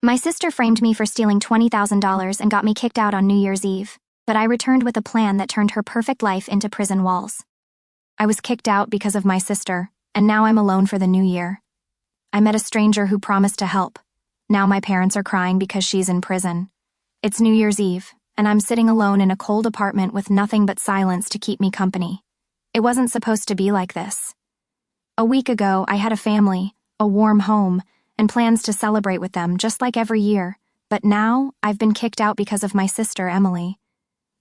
My sister framed me for stealing $20,000 and got me kicked out on New Year's Eve, but I returned with a plan that turned her perfect life into prison walls. I was kicked out because of my sister, and now I'm alone for the new year. I met a stranger who promised to help. Now my parents are crying because she's in prison. It's New Year's Eve, and I'm sitting alone in a cold apartment with nothing but silence to keep me company. It wasn't supposed to be like this. A week ago, I had a family, a warm home, and plans to celebrate with them just like every year, but now I've been kicked out because of my sister, Emily.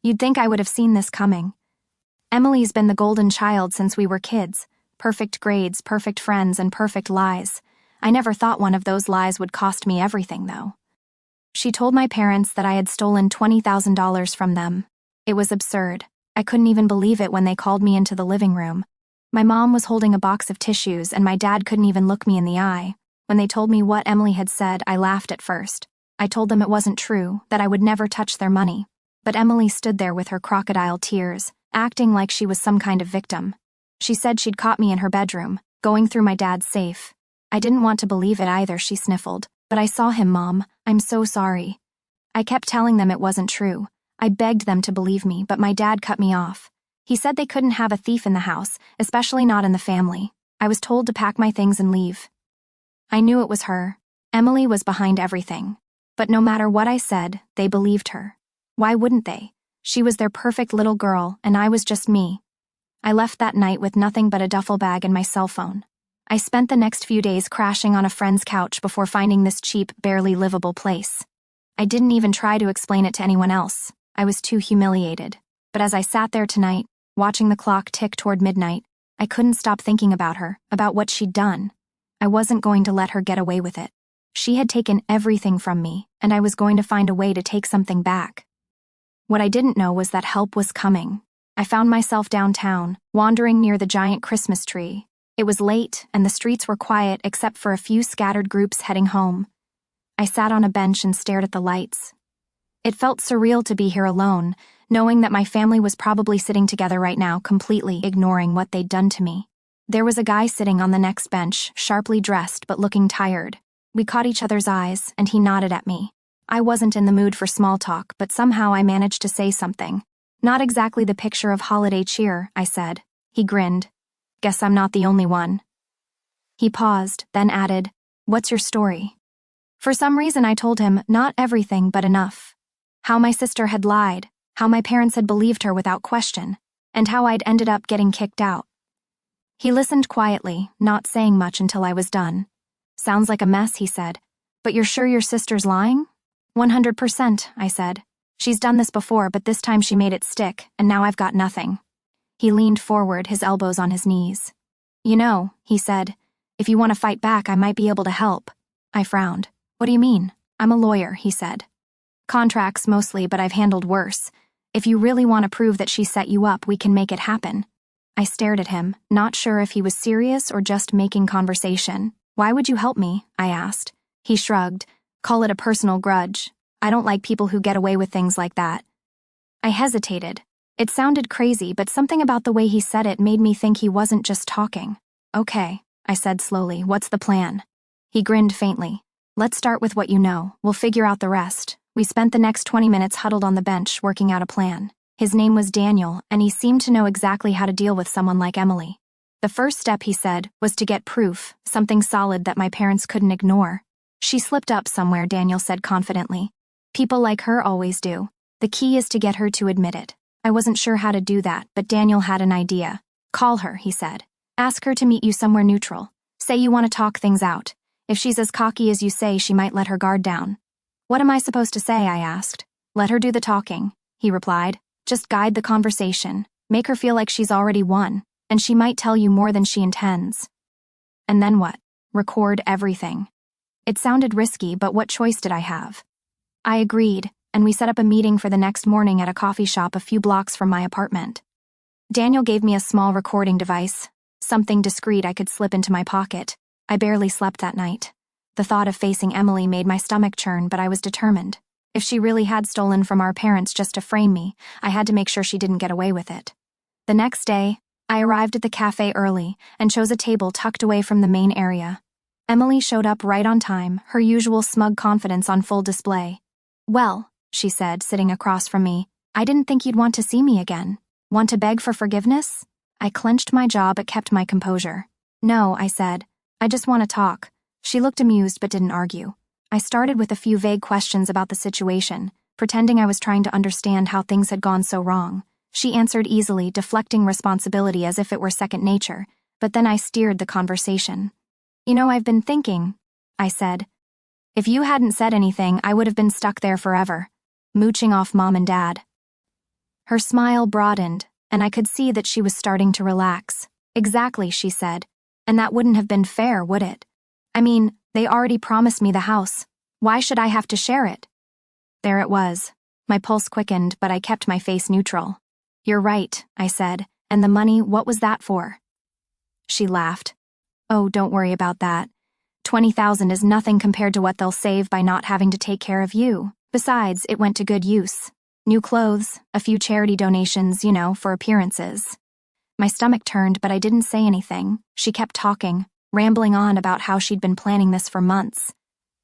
You'd think I would have seen this coming. Emily's been the golden child since we were kids. Perfect grades, perfect friends, and perfect lies. I never thought one of those lies would cost me everything, though. She told my parents that I had stolen $20,000 from them. It was absurd. I couldn't even believe it when they called me into the living room. My mom was holding a box of tissues, and my dad couldn't even look me in the eye. When they told me what Emily had said, I laughed at first. I told them it wasn't true, that I would never touch their money. But Emily stood there with her crocodile tears, acting like she was some kind of victim. She said she'd caught me in her bedroom, going through my dad's safe. I didn't want to believe it either, she sniffled. But I saw him, Mom. I'm so sorry. I kept telling them it wasn't true. I begged them to believe me, but my dad cut me off. He said they couldn't have a thief in the house, especially not in the family. I was told to pack my things and leave. I knew it was her. Emily was behind everything. But no matter what I said, they believed her. Why wouldn't they? She was their perfect little girl, and I was just me. I left that night with nothing but a duffel bag and my cell phone. I spent the next few days crashing on a friend's couch before finding this cheap, barely livable place. I didn't even try to explain it to anyone else. I was too humiliated. But as I sat there tonight, watching the clock tick toward midnight, I couldn't stop thinking about her, about what she'd done. I wasn't going to let her get away with it. She had taken everything from me, and I was going to find a way to take something back. What I didn't know was that help was coming. I found myself downtown, wandering near the giant Christmas tree. It was late, and the streets were quiet except for a few scattered groups heading home. I sat on a bench and stared at the lights. It felt surreal to be here alone, knowing that my family was probably sitting together right now, completely ignoring what they'd done to me. There was a guy sitting on the next bench, sharply dressed but looking tired. We caught each other's eyes, and he nodded at me. I wasn't in the mood for small talk, but somehow I managed to say something. Not exactly the picture of holiday cheer, I said. He grinned. Guess I'm not the only one. He paused, then added, What's your story? For some reason I told him not everything but enough. How my sister had lied, how my parents had believed her without question, and how I'd ended up getting kicked out. He listened quietly, not saying much until I was done. Sounds like a mess, he said. But you're sure your sister's lying? 100%, I said. She's done this before, but this time she made it stick, and now I've got nothing. He leaned forward, his elbows on his knees. You know, he said, if you want to fight back, I might be able to help. I frowned. What do you mean? I'm a lawyer, he said. Contracts mostly, but I've handled worse. If you really want to prove that she set you up, we can make it happen. I stared at him, not sure if he was serious or just making conversation. Why would you help me? I asked. He shrugged. Call it a personal grudge. I don't like people who get away with things like that. I hesitated. It sounded crazy, but something about the way he said it made me think he wasn't just talking. Okay, I said slowly, what's the plan? He grinned faintly. Let's start with what you know. We'll figure out the rest. We spent the next 20 minutes huddled on the bench working out a plan. His name was Daniel, and he seemed to know exactly how to deal with someone like Emily. The first step, he said, was to get proof, something solid that my parents couldn't ignore. She slipped up somewhere, Daniel said confidently. People like her always do. The key is to get her to admit it. I wasn't sure how to do that, but Daniel had an idea. Call her, he said. Ask her to meet you somewhere neutral. Say you want to talk things out. If she's as cocky as you say, she might let her guard down. What am I supposed to say? I asked. Let her do the talking, he replied. Just guide the conversation. Make her feel like she's already won, and she might tell you more than she intends. And then what? Record everything. It sounded risky, but what choice did I have? I agreed, and we set up a meeting for the next morning at a coffee shop a few blocks from my apartment. Daniel gave me a small recording device, something discreet I could slip into my pocket. I barely slept that night. The thought of facing Emily made my stomach churn, but I was determined. If she really had stolen from our parents just to frame me, I had to make sure she didn't get away with it. The next day, I arrived at the cafe early and chose a table tucked away from the main area. Emily showed up right on time, her usual smug confidence on full display. "Well," she said, sitting across from me, "I didn't think you'd want to see me again. Want to beg for forgiveness?" I clenched my jaw but kept my composure. "No," I said. "I just want to talk." She looked amused but didn't argue. I started with a few vague questions about the situation, pretending I was trying to understand how things had gone so wrong. She answered easily, deflecting responsibility as if it were second nature, but then I steered the conversation. "You know, I've been thinking," I said. "If you hadn't said anything, I would have been stuck there forever, mooching off Mom and Dad." Her smile broadened, and I could see that she was starting to relax. "Exactly," she said. "And that wouldn't have been fair, would it? I mean, they already promised me the house. Why should I have to share it?" There it was. My pulse quickened, but I kept my face neutral. "You're right," I said. "And the money, what was that for?" She laughed. "Oh, don't worry about that. 20,000 is nothing compared to what they'll save by not having to take care of you. Besides, it went to good use. New clothes, a few charity donations, for appearances." My stomach turned, but I didn't say anything. She kept talking, rambling on about how she'd been planning this for months.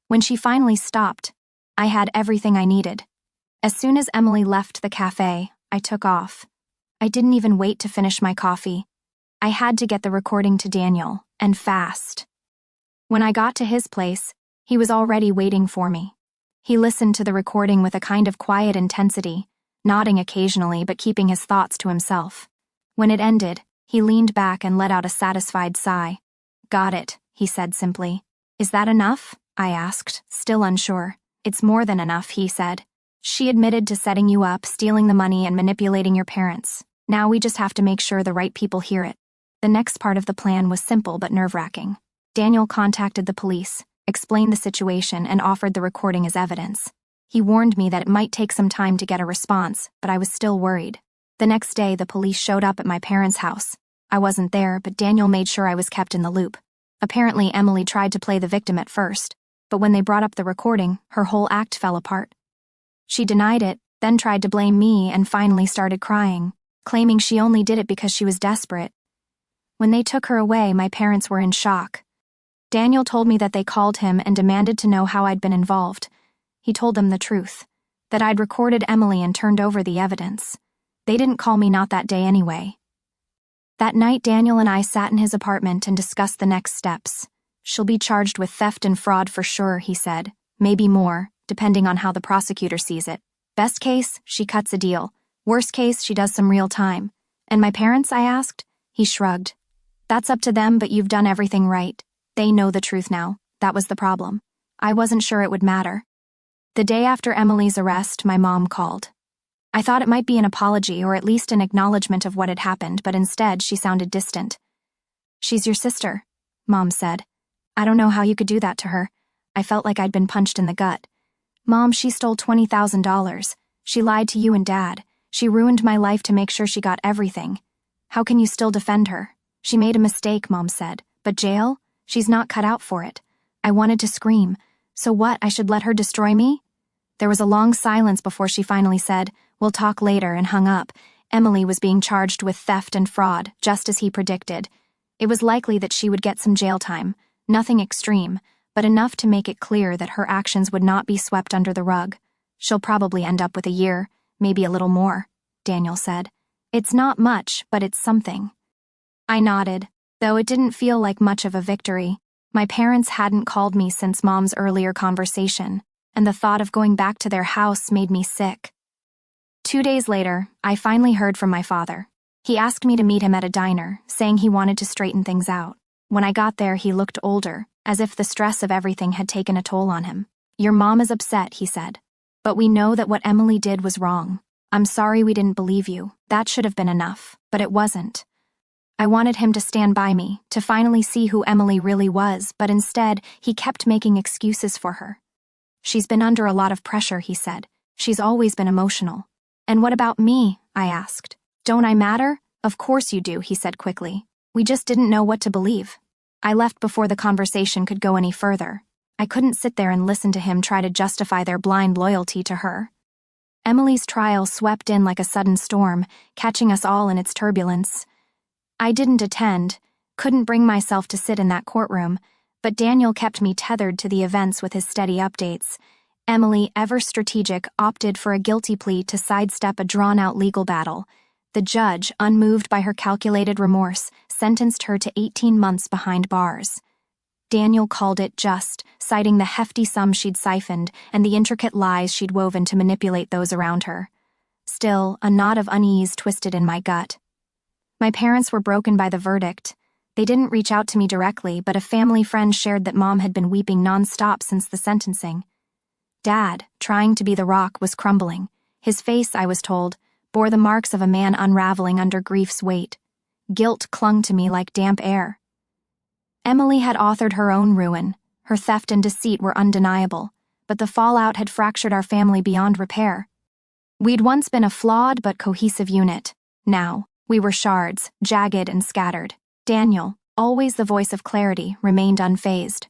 When she finally stopped, I had everything I needed. As soon as Emily left the cafe, I took off. I didn't even wait to finish my coffee. I had to get the recording to Daniel, and fast. When I got to his place, he was already waiting for me. He listened to the recording with a kind of quiet intensity, nodding occasionally but keeping his thoughts to himself. When it ended, he leaned back and let out a satisfied sigh. "Got it," he said simply. "Is that enough?" I asked, still unsure. "It's more than enough," he said. "She admitted to setting you up, stealing the money, and manipulating your parents. Now we just have to make sure the right people hear it." The next part of the plan was simple but nerve-wracking. Daniel contacted the police, explained the situation, and offered the recording as evidence. He warned me that it might take some time to get a response, but I was still worried. The next day, the police showed up at my parents' house. I wasn't there, but Daniel made sure I was kept in the loop. Apparently, Emily tried to play the victim at first, but when they brought up the recording, her whole act fell apart. She denied it, then tried to blame me, and finally started crying, claiming she only did it because she was desperate. When they took her away, my parents were in shock. Daniel told me that they called him and demanded to know how I'd been involved. He told them the truth, that I'd recorded Emily and turned over the evidence. They didn't call me not that day anyway. That night, Daniel and I sat in his apartment and discussed the next steps. "She'll be charged with theft and fraud for sure," he said. "Maybe more, depending on how the prosecutor sees it. Best case, she cuts a deal. Worst case, she does some real time." "And my parents?" I asked. He shrugged. "That's up to them, but you've done everything right. They know the truth now. That was the problem. I wasn't sure it would matter." The day after Emily's arrest, my mom called. I thought it might be an apology or at least an acknowledgement of what had happened, but instead she sounded distant. "She's your sister," Mom said. "I don't know how you could do that to her." I felt like I'd been punched in the gut. "Mom, she stole $20,000. She lied to you and Dad. She ruined my life to make sure she got everything. How can you still defend her? She made a mistake," Mom said. "But jail? She's not cut out for it." I wanted to scream. "So what, I should let her destroy me?" There was a long silence before she finally said, "We'll talk later," and hung up. Emily was being charged with theft and fraud, just as he predicted. It was likely that she would get some jail time, nothing extreme, but enough to make it clear that her actions would not be swept under the rug. "She'll probably end up with a year, maybe a little more," Daniel said. "It's not much, but it's something." I nodded, though it didn't feel like much of a victory. My parents hadn't called me since Mom's earlier conversation, and the thought of going back to their house made me sick. 2 days later, I finally heard from my father. He asked me to meet him at a diner, saying he wanted to straighten things out. When I got there, he looked older, as if the stress of everything had taken a toll on him. "Your mom is upset," he said. "But we know that what Emily did was wrong. I'm sorry we didn't believe you. That should have been enough, but it wasn't." I wanted him to stand by me, to finally see who Emily really was, but instead, he kept making excuses for her. "She's been under a lot of pressure," he said. "She's always been emotional." "And what about me?" I asked. "Don't I matter?" "Of course you do," he said quickly. "We just didn't know what to believe." I left before the conversation could go any further. I couldn't sit there and listen to him try to justify their blind loyalty to her. Emily's trial swept in like a sudden storm, catching us all in its turbulence. I didn't attend, couldn't bring myself to sit in that courtroom, But Daniel kept me tethered to the events with his steady updates. Emily, ever strategic, opted for a guilty plea to sidestep a drawn-out legal battle. The judge, unmoved by her calculated remorse, sentenced her to 18 months behind bars. Daniel called it just, citing the hefty sum she'd siphoned and the intricate lies she'd woven to manipulate those around her. Still, a knot of unease twisted in my gut. My parents were broken by the verdict. They didn't reach out to me directly, but a family friend shared that Mom had been weeping nonstop since the sentencing. Dad, trying to be the rock, was crumbling. His face, I was told, bore the marks of a man unraveling under grief's weight. Guilt clung to me like damp air. Emily had authored her own ruin. Her theft and deceit were undeniable, but the fallout had fractured our family beyond repair. We'd once been a flawed but cohesive unit. Now, we were shards, jagged and scattered. Daniel, always the voice of clarity, remained unfazed.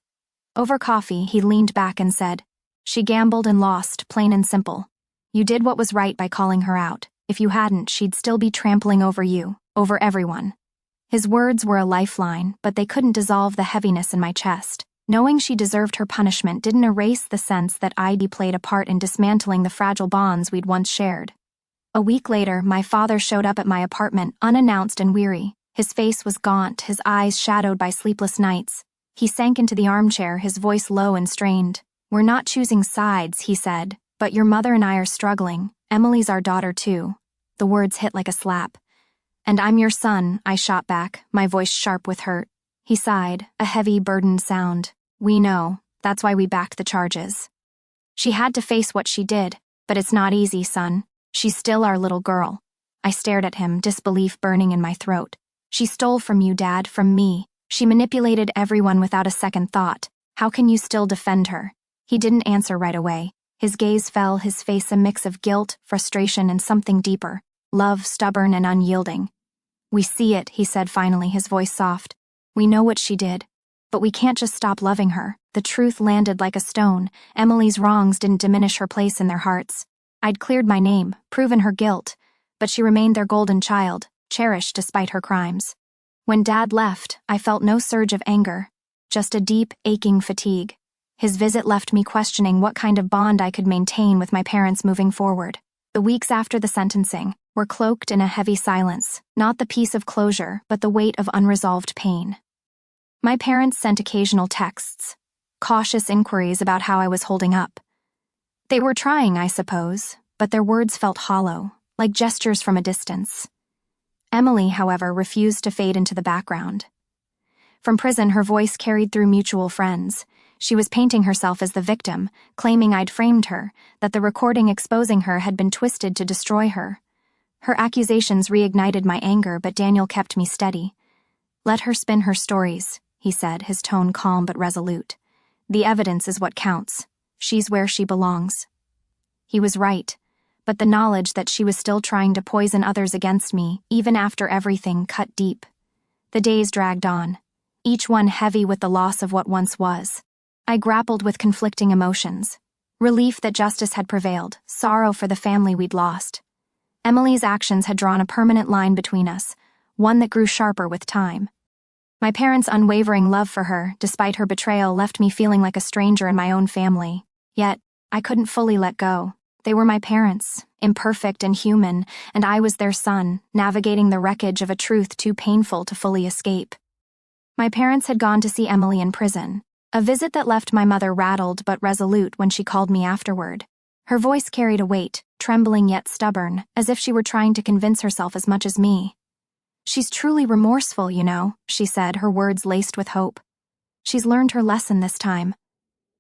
Over coffee, he leaned back and said, "She gambled and lost, plain and simple. You did what was right by calling her out. If you hadn't, she'd still be trampling over you, over everyone." His words were a lifeline, but they couldn't dissolve the heaviness in my chest. Knowing she deserved her punishment didn't erase the sense that I'd played a part in dismantling the fragile bonds we'd once shared. A week later, my father showed up at my apartment, unannounced and weary. His face was gaunt, his eyes shadowed by sleepless nights. He sank into the armchair, his voice low and strained. "We're not choosing sides," he said, "but your mother and I are struggling. Emily's our daughter too." The words hit like a slap. "And I'm your son," I shot back, my voice sharp with hurt. He sighed, a heavy, burdened sound. "We know. That's why we backed the charges. She had to face what she did, but it's not easy, son. She's still our little girl." I stared at him, disbelief burning in my throat. "She stole from you, Dad, from me. She manipulated everyone without a second thought. How can you still defend her?" He didn't answer right away. His gaze fell, his face a mix of guilt, frustration, and something deeper. Love, stubborn and unyielding. "We see it," he said finally, his voice soft. "We know what she did. But we can't just stop loving her." The truth landed like a stone. Emily's wrongs didn't diminish her place in their hearts. I'd cleared my name, proven her guilt, but she remained their golden child, cherished despite her crimes. When Dad left, I felt no surge of anger, just a deep, aching fatigue. His visit left me questioning what kind of bond I could maintain with my parents moving forward. The weeks after the sentencing were cloaked in a heavy silence, not the peace of closure, but the weight of unresolved pain. My parents sent occasional texts, cautious inquiries about how I was holding up. They were trying, I suppose, but their words felt hollow, like gestures from a distance. Emily, however, refused to fade into the background. From prison, her voice carried through mutual friends. She was painting herself as the victim, claiming I'd framed her, that the recording exposing her had been twisted to destroy her. Her accusations reignited my anger, but Daniel kept me steady. "Let her spin her stories," he said, his tone calm but resolute. "The evidence is what counts. She's where she belongs." He was right, but the knowledge that she was still trying to poison others against me, even after everything, cut deep. The days dragged on, each one heavy with the loss of what once was. I grappled with conflicting emotions. Relief that justice had prevailed, sorrow for the family we'd lost. Emily's actions had drawn a permanent line between us, one that grew sharper with time. My parents' unwavering love for her, despite her betrayal, left me feeling like a stranger in my own family. Yet, I couldn't fully let go. They were my parents, imperfect and human, and I was their son, navigating the wreckage of a truth too painful to fully escape. My parents had gone to see Emily in prison, a visit that left my mother rattled but resolute when she called me afterward. Her voice carried a weight, trembling yet stubborn, as if she were trying to convince herself as much as me. "She's truly remorseful, you know," she said, her words laced with hope. "She's learned her lesson this time."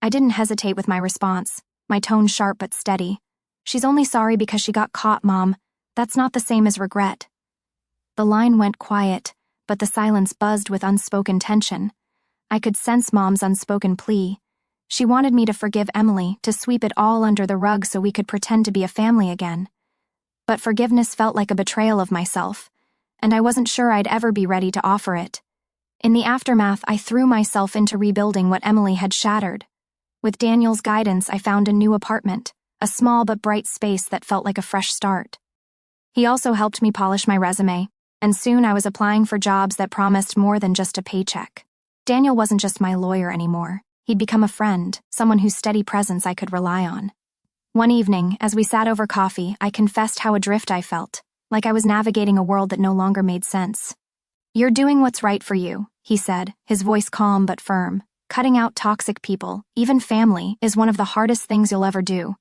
I didn't hesitate with my response, my tone sharp but steady. "She's only sorry because she got caught, Mom. That's not the same as regret." The line went quiet, but the silence buzzed with unspoken tension. I could sense Mom's unspoken plea. She wanted me to forgive Emily, to sweep it all under the rug so we could pretend to be a family again. But forgiveness felt like a betrayal of myself, and I wasn't sure I'd ever be ready to offer it. In the aftermath, I threw myself into rebuilding what Emily had shattered. With Daniel's guidance, I found a new apartment, a small but bright space that felt like a fresh start. He also helped me polish my resume, and soon I was applying for jobs that promised more than just a paycheck. Daniel wasn't just my lawyer anymore. He'd become a friend, someone whose steady presence I could rely on. One evening, as we sat over coffee, I confessed how adrift I felt, like I was navigating a world that no longer made sense. "You're doing what's right for you," he said, his voice calm but firm. "Cutting out toxic people, even family, is one of the hardest things you'll ever do.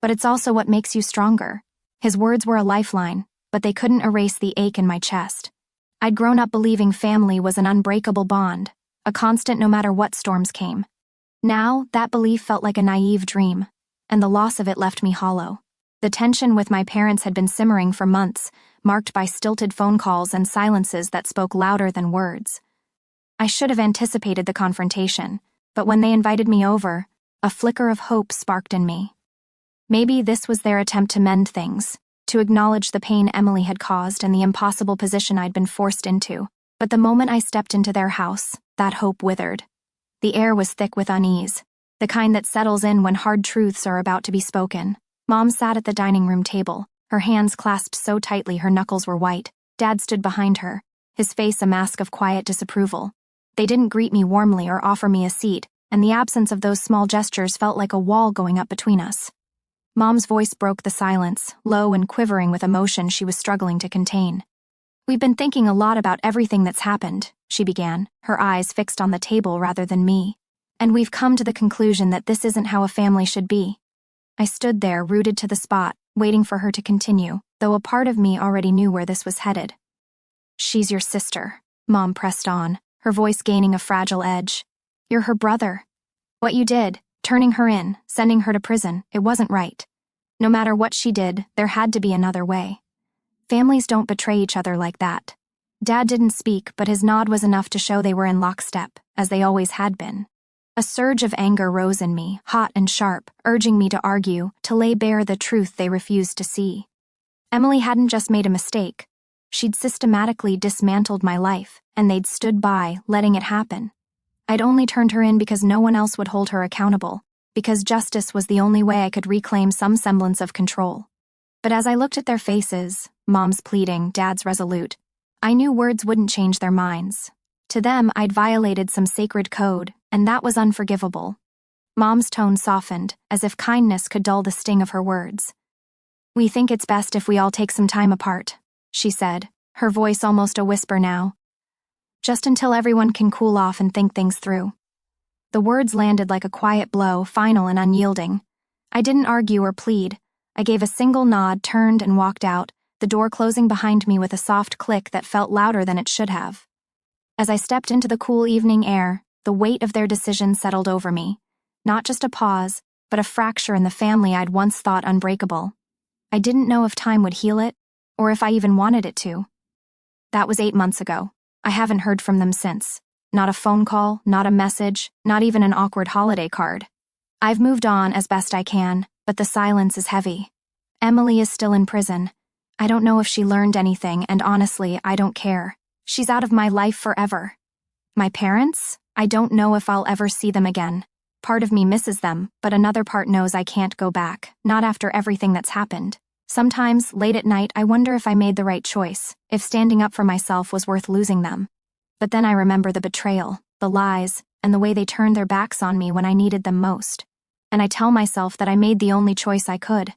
But it's also what makes you stronger." His words were a lifeline, but they couldn't erase the ache in my chest. I'd grown up believing family was an unbreakable bond, a constant no matter what storms came. Now, that belief felt like a naive dream, and the loss of it left me hollow. The tension with my parents had been simmering for months, marked by stilted phone calls and silences that spoke louder than words. I should have anticipated the confrontation, but when they invited me over, a flicker of hope sparked in me. Maybe this was their attempt to mend things, to acknowledge the pain Emily had caused and the impossible position I'd been forced into. But the moment I stepped into their house, that hope withered. The air was thick with unease, the kind that settles in when hard truths are about to be spoken. Mom sat at the dining room table, her hands clasped so tightly her knuckles were white. Dad stood behind her, his face a mask of quiet disapproval. They didn't greet me warmly or offer me a seat, and the absence of those small gestures felt like a wall going up between us. Mom's voice broke the silence, low and quivering with emotion she was struggling to contain. "We've been thinking a lot about everything that's happened," she began, her eyes fixed on the table rather than me. "And we've come to the conclusion that this isn't how a family should be." I stood there, rooted to the spot, waiting for her to continue, though a part of me already knew where this was headed. "She's your sister," Mom pressed on, her voice gaining a fragile edge. "You're her brother. What you did, turning her in, sending her to prison, it wasn't right. No matter what she did, there had to be another way. Families don't betray each other like that." Dad didn't speak, but his nod was enough to show they were in lockstep, as they always had been. A surge of anger rose in me, hot and sharp, urging me to argue, to lay bare the truth they refused to see. Emily hadn't just made a mistake. She'd systematically dismantled my life, and they'd stood by, letting it happen. I'd only turned her in because no one else would hold her accountable, because justice was the only way I could reclaim some semblance of control. But as I looked at their faces, Mom's pleading, Dad's resolute, I knew words wouldn't change their minds. To them, I'd violated some sacred code, and that was unforgivable. Mom's tone softened, as if kindness could dull the sting of her words. "We think it's best if we all take some time apart," she said, her voice almost a whisper now. "Just until everyone can cool off and think things through." The words landed like a quiet blow, final and unyielding. I didn't argue or plead. I gave a single nod, turned, and walked out, the door closing behind me with a soft click that felt louder than it should have. As I stepped into the cool evening air, the weight of their decision settled over me. Not just a pause, but a fracture in the family I'd once thought unbreakable. I didn't know if time would heal it, or if I even wanted it to. That was 8 months ago. I haven't heard from them since. Not a phone call, not a message, not even an awkward holiday card. I've moved on as best I can, but the silence is heavy. Emily is still in prison. I don't know if she learned anything, and honestly, I don't care. She's out of my life forever. My parents? I don't know if I'll ever see them again. Part of me misses them, but another part knows I can't go back, not after everything that's happened. Sometimes, late at night, I wonder if I made the right choice, if standing up for myself was worth losing them. But then I remember the betrayal, the lies, and the way they turned their backs on me when I needed them most. And I tell myself that I made the only choice I could.